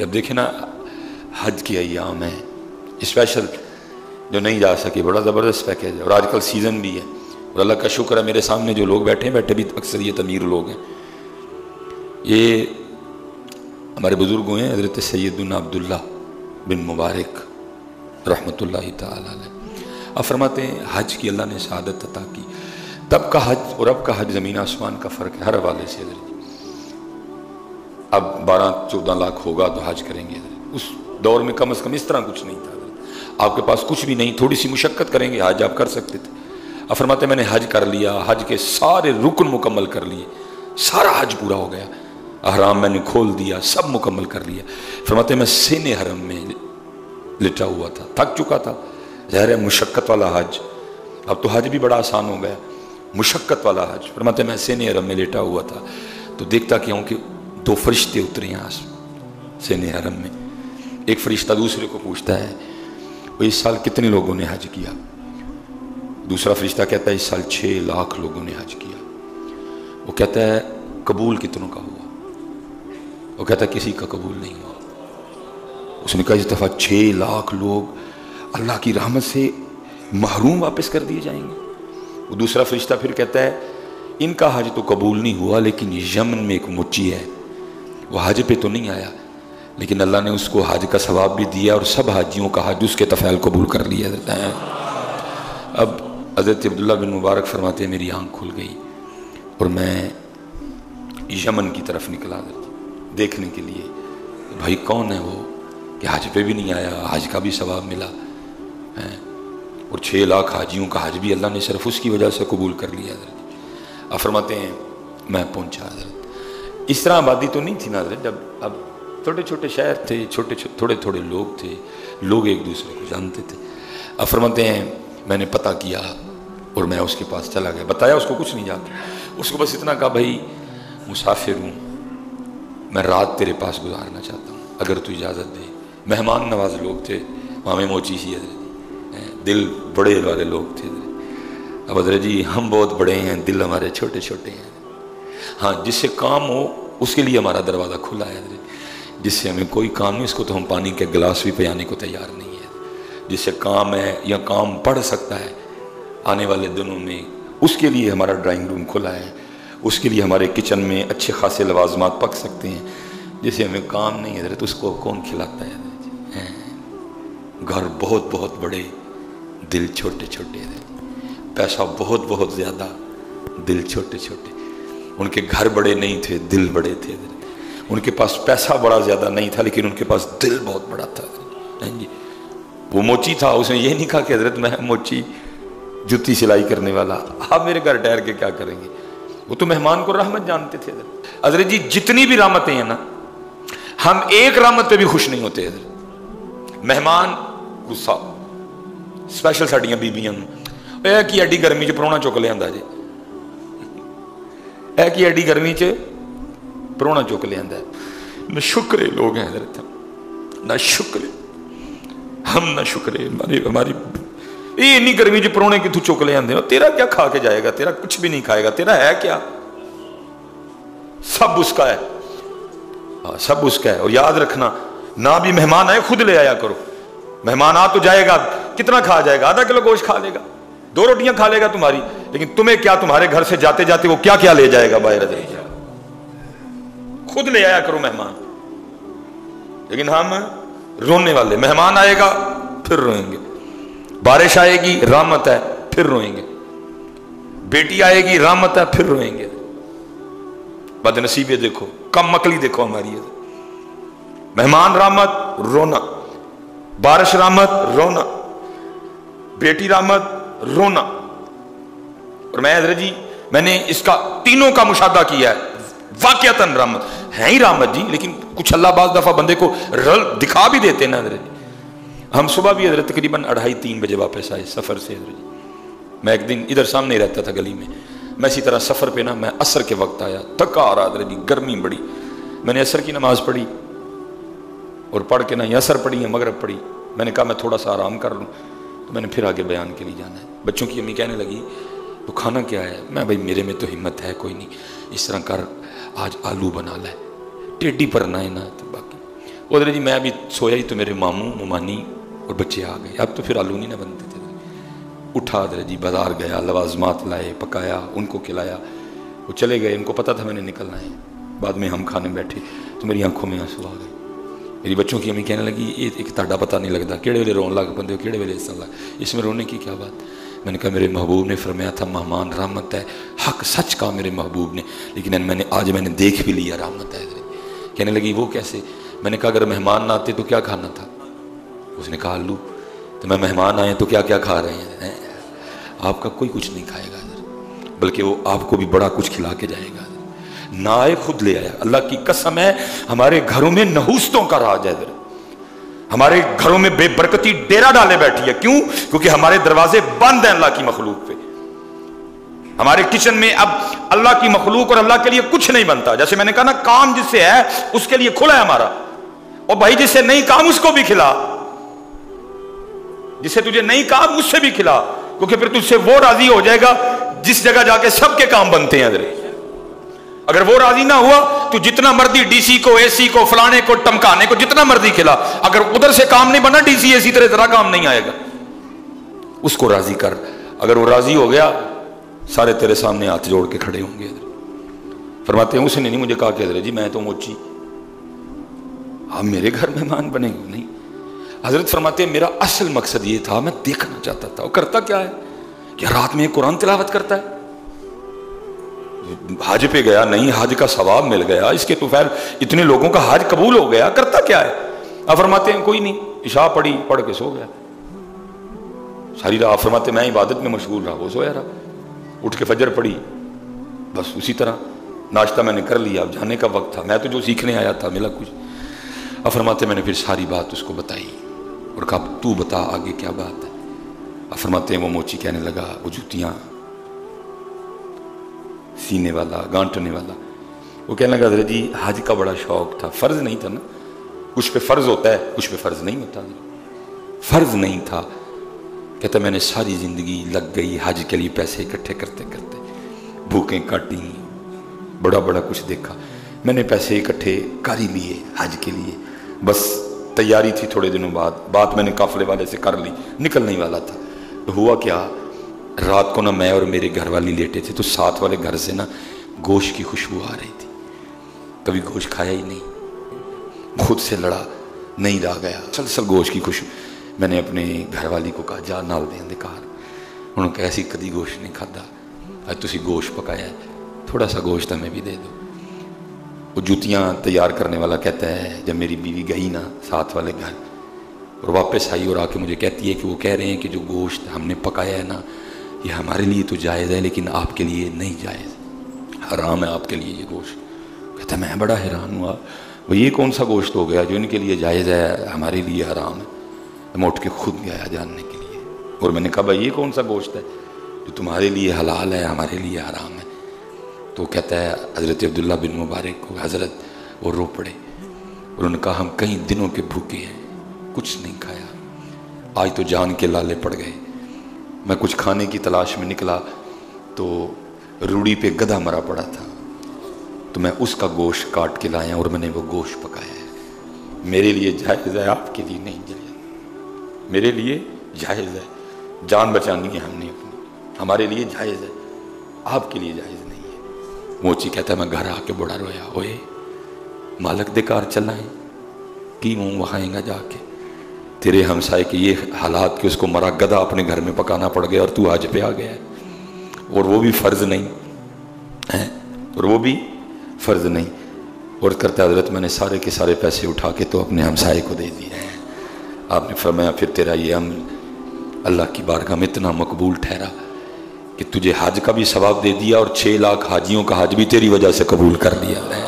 जब देखे ना हज के अय्याम है स्पेशल, जो नहीं जा सके, बड़ा ज़बरदस्त पैकेज है। और आजकल सीज़न भी है और अल्लाह का शुक्र है मेरे सामने जो लोग बैठे भी अक्सर ये अमीर लोग हैं। ये हमारे बुज़ुर्ग हैं हज़रत सैयदना अब्दुल्ला बिन मुबारक रहमतुल्लाहि तआला अलैह। अब फरमाते हैं हज की अल्लाह ने शहादत अता की। तब का हज और अब का हज ज़मीन आसमान का फ़र्क है हर हवाले से। अब 12-14 लाख होगा तो हज करेंगे। उस दौर में कम से कम इस तरह कुछ नहीं था। आपके पास कुछ भी नहीं, थोड़ी सी मुशक्क़त करेंगे हज आप कर सकते थे। अब फरमाते मैंने हज कर लिया, हज के सारे रुकन मुकम्मल कर लिए, सारा हज पूरा हो गया, अहराम मैंने खोल दिया, सब मुकम्मल कर लिया। फरमाते मैं सीने हरम में लिटा हुआ था, थक चुका था। ज़ाहिर है मुशक्क़त वाला हज, अब तो हज भी बड़ा आसान हो गया, मुशक्क़त वाला हज। फरमाते मैं सीने हरम में लेटा हुआ था तो देखता क्या हूँ कि 2 फरिश्ते उतरे हैं सीने हरम में। एक फरिश्ता दूसरे को पूछता है वो इस साल कितने लोगों ने हज किया? दूसरा फरिश्ता कहता है इस साल 6 लाख लोगों ने हज किया। वो कहता है कबूल कितनों का हुआ? वो कहता है किसी का कबूल नहीं हुआ। उसने कहा इस दफ़ा 6 लाख लोग अल्लाह की रहमत से महरूम वापस कर दिए जाएंगे। वो दूसरा फरिश्ता फिर कहता है इनका हज तो कबूल नहीं हुआ, लेकिन यमन में एक मुच्ची है वो हज पे तो नहीं आया, लेकिन अल्लाह ने उसको हज का सवाब भी दिया और सब हाजियों का हज उसके तफ़ैल कबूल कर लिया जाता है। अब हज़रत अब्दुल्ला बिन मुबारक फरमाते हैं मेरी आँख खुल गई और मैं यमन की तरफ निकला देखने के लिए भाई कौन है वो कि हज पे भी नहीं आया, हज का भी सवाब मिला है और 6 लाख हाजियों का हज भी अल्लाह ने सिर्फ उसकी वजह से कबूल कर लिया। अब फरमाते हैं मैं पहुंचा हज़रत, इस तरह आबादी तो नहीं थी ना हज़रत, जब अब छोटे छोटे शहर थे, थोड़े थोड़े लोग थे, लोग एक दूसरे को जानते थे। अब फरमाते हैं मैंने पता किया और मैं उसके पास चला गया, बताया उसको कुछ नहीं जानता, उसको बस इतना कहा भाई मुसाफिर हूँ, मैं रात तेरे पास गुजारना चाहता हूँ अगर तू इजाज़त दे। मेहमान नवाज लोग थे, मामे मोची सी दिल बड़े वाले लोग थे। अब हज़रत जी हम बहुत बड़े हैं, दिल हमारे छोटे छोटे हैं। हाँ जिससे काम हो उसके लिए हमारा दरवाज़ा खुला है, जिससे हमें कोई काम नहीं उसको तो हम पानी के गिलास भी पियाने को तैयार नहीं है। जिससे काम है या काम पढ़ सकता है आने वाले दिनों में, उसके लिए हमारा ड्राइंग रूम खुला है, उसके लिए हमारे किचन में अच्छे खासे लवाजमात पक सकते हैं। जिसे हमें काम नहीं है तो उसको कौन खिलाता है? घर बहुत बहुत बड़े, दिल छोटे छोटे हैं, पैसा बहुत बहुत ज़्यादा, दिल छोटे छोटे। उनके घर बड़े नहीं थे, दिल बड़े थे। उनके पास पैसा बड़ा ज़्यादा नहीं था लेकिन उनके पास दिल बहुत बड़ा था। नहीं जी वो मोची था, उसने ये नहीं कहा कि हज़रत मैं मोची जूती सिलाई करने वाला, आप मेरे घर ठहर के क्या करेंगे? वो तो मेहमान को रहमत जानते थे। हज़रत जी जितनी भी रहमतें हैं ना, हम एक रहमत पे भी खुश नहीं होते। हज़रत मेहमान गुस्सा, स्पेशल साड़ियाँ बीबियां की एडी गर्मी च परौना चुक लिया जी, की एडी गर्मी च परौना चुक लिया। न शुक्रे लोग हैं हज़रत, ना शुक्रे हम, ना शुक्रे हमारी ये इन्नी गर्मी च परौने कि तू चुक ले आते, तेरा क्या खा के जाएगा? तेरा कुछ भी नहीं खाएगा, तेरा है क्या? सब उसका है। हाँ सब उसका है। और याद रखना ना भी मेहमान आए खुद ले आया करो। मेहमान आ तो जाएगा, कितना खा जाएगा? आधा किलो गोश्त खा लेगा, 2 रोटियां खा लेगा तुम्हारी, लेकिन तुम्हें क्या, तुम्हारे घर से जाते जाते वो क्या क्या ले जाएगा बाहर? खुद ले आया करो मेहमान। लेकिन हम रोने वाले, मेहमान आएगा फिर रोएंगे, बारिश आएगी रहमत है फिर रोएंगे, बेटी आएगी रहमत है फिर रोएंगे। बदनसीबे देखो, कम मकली देखो हमारी। मेहमान रहमत रोना, बारिश रहमत रोना, बेटी रहमत रोना। और मैं हज़रत जी मैंने इसका तीनों का मुशाहदा किया है। वाकयातन रहमत है ही रहमत जी, लेकिन कुछ अल्लाह बाज़ दफ़ा बंदे को रल दिखा भी देते हैं ना हज़रत जी। हम सुबह भी हज़रत तकरीबन 2:30-3 बजे वापस आए सफ़र से हज़रत जी। मैं एक दिन इधर सामने ही रहता था गली में, मैं इसी तरह सफ़र पे ना मैं असर के वक्त आया, थका आ रहा हज़रत जी, गर्मी बड़ी। मैंने असर की नमाज़ पढ़ी और पढ़ के ना ये असर पढ़ी है, मगरब पढ़ी। मैंने कहा मैं थोड़ा सा आराम कर लूँ, तो मैंने फिर आगे बयान के लिए जाना है। बच्चों की अम्मी कहने लगी तो खाना क्या है? मैं भाई मेरे में तो हिम्मत है कोई नहीं, इस तरह कर आज आलू बना ले, टेढ़ी पर ना है ना, तो बाकी उधर जी मैं भी सोया ही तो मेरे मामू ममानी और बच्चे आ गए। अब तो फिर आलू नहीं ना बनते थे। उठा उधर जी बाजार गया, लवाजमात लाए, पकाया, उनको खिलाया, वो चले गए। उनको पता था मैंने निकलना है। बाद में हम खाने बैठे तो मेरी आंखों में आंसू आ गए। मेरी बच्चों की अम्मी कहने लगी ये एक ताड़ा पता नहीं लगता किहड़े वेले रोन लग पौंदे हो, किहड़े वेले हसन लग, इसमें रोने की क्या बात। मैंने कहा मेरे महबूब ने फरमाया था मेहमान रहमत है, हक सच कहा मेरे महबूब ने, लेकिन आज मैंने देख भी लिया रहमत है। कहने लगी वो कैसे। मैंने कहा अगर मेहमान ना आते तो क्या खाना था। उसने कहा आलू। तो मैं मेहमान आए तो क्या क्या खा रहे हैं। आपका कोई कुछ नहीं खाएगा इधर, बल्कि वो आपको भी बड़ा कुछ खिला के जाएगा। ना आए खुद ले आया। अल्लाह की कसम है हमारे घरों में नहूसतों का राज है इधर। हमारे घरों में बेबरकती डेरा डाले बैठी है। क्यों? क्योंकि हमारे दरवाजे बंद हैं अल्लाह की मखलूक पे। हमारे किचन में अब अल्लाह की मखलूक और अल्लाह के लिए कुछ नहीं बनता। जैसे मैंने कहा ना, काम जिससे है उसके लिए खुला है हमारा, और भाई जिससे नहीं काम उसको भी खिला, जिससे तुझे नहीं काम उससे भी खिला, क्योंकि फिर तुझसे वो राजी हो जाएगा जिस जगह जाके सबके काम बनते हैं। अगर वो राजी ना हुआ तो जितना मर्जी डीसी को, एसी को, फलाने को, टमकाने को जितना मर्जी खिला, अगर उधर से काम नहीं बना डीसी एसी तरह जरा काम नहीं आएगा। उसको राजी कर। अगर वो राजी हो गया सारे तेरे सामने हाथ जोड़ के खड़े होंगे। फरमाते हैं उसने नहीं मुझे कहा कि जी मैं तो मोची, आप मेरे घर मेहमान बनेंगे नहीं। हजरत फरमाते हैं मेरा असल मकसद ये था, मैं देखना चाहता था वो करता क्या है। क्या रात में कुरान तिलावत करता है? हज पे गया नहीं, हज का सवाब मिल गया, इसके तो खैर इतने लोगों का हज कबूल हो गया, करता क्या है। आप फरमाते हैं कोई नहीं, इशा पढ़ी, पढ़ के सो गया सारी रात। फरमाते मैं इबादत में मशगूल रहा, वो सोया रहा। उठ के फजर पढ़ी, बस उसी तरह नाश्ता मैंने कर लिया। अब जाने का वक्त था, मैं तो जो सीखने आया था मिला कुछ। अब फरमाते मैंने फिर सारी बात उसको बताई और कहा तू बता आगे क्या बात है। अब फरमाते हैं वो मोची कहने लगा वो जूतियां सीने वाला, गांटने वाला, वो कहने लगा हज़रत जी हज का बड़ा शौक था, फर्ज नहीं था ना, कुछ पे फर्ज होता है कुछ पे फर्ज नहीं होता, फर्ज नहीं था। कहता मैंने सारी जिंदगी लग गई हज के लिए, पैसे इकट्ठे करते करते भूखें काटी, बड़ा बड़ा कुछ देखा, मैंने पैसे इकट्ठे कर ही लिए हज के लिए। बस तैयारी थी, थोड़े दिनों बाद बात मैंने काफले वाले से कर ली, निकलने वाला था। तो हुआ क्या, रात को ना मैं और मेरे घर वाली लेटे थे, तो साथ वाले घर से ना गोश्त की खुशबू आ रही थी। कभी गोश्त खाया ही नहीं, खुद से लड़ा, नहीं रह गया, सलसल गोश्त की खुशबू। मैंने अपने घर वाली को कहा जा नाल दे अंधकार, उन्होंने कहा ऐसी कभी गोश्त नहीं खाता, आज तुसी गोश्त पकाया है, थोड़ा सा गोश्त हमें भी दे दो। वो जूतियाँ तैयार करने वाला कहता है जब मेरी बीवी गई ना साथ वाले घर और वापस आई और आके मुझे कहती है कि वो कह रहे हैं कि जो गोश्त हमने पकाया है ना ये हमारे लिए तो जायज़ है लेकिन आपके लिए नहीं जायज़, हराम है आपके लिए ये गोश्त। कहता मैं बड़ा हैरान हुआ, वो ये कौन सा गोश्त हो गया जो इनके लिए जायज़ है हमारे लिए हराम है। मैं उठ के खुद गया जानने के लिए और मैंने कहा भाई ये कौन सा गोश्त है जो तुम्हारे लिए हलाल है हमारे लिए हराम है। तो कहता है हज़रत अब्दुल्ला बिन मुबारक को हज़रत वो रो पड़े, उन्होंने कहा हम कई दिनों के भूखे हैं, कुछ नहीं खाया, आज तो जान के लाले पड़ गए। मैं कुछ खाने की तलाश में निकला तो रूढ़ी पे गधा मरा पड़ा था, तो मैं उसका गोश्त काट के लाया और मैंने वो गोश्त पकाया है। मेरे लिए जायज़ है, आपके लिए नहीं जायज़। मेरे लिए जायज़ है, जान बचानी है हमने अपनी, हमारे लिए जायज़ है, आपके लिए जायज़ नहीं है। मोची कहता है मैं घर आके बड़ा रोया, ओए मालक दे कार चलना है की मुँह वहाएगा जाके, तेरे हमसाए के ये हालात कि उसको मरा गधा अपने घर में पकाना पड़ गया और तू आज पे आ गया है, और वो भी फ़र्ज़ नहीं है, और वो भी फ़र्ज़ नहीं। और करता हज़रत मैंने सारे के सारे पैसे उठा के तो अपने हमसाए को दे दिए हैं। आपने फरमाया फिर तेरा ये अमल अल्लाह की बारगाह में इतना मकबूल ठहरा कि तुझे हज का भी सवाब दे दिया और 6 लाख हाजियों का हज भी तेरी वजह से कबूल कर लिया है।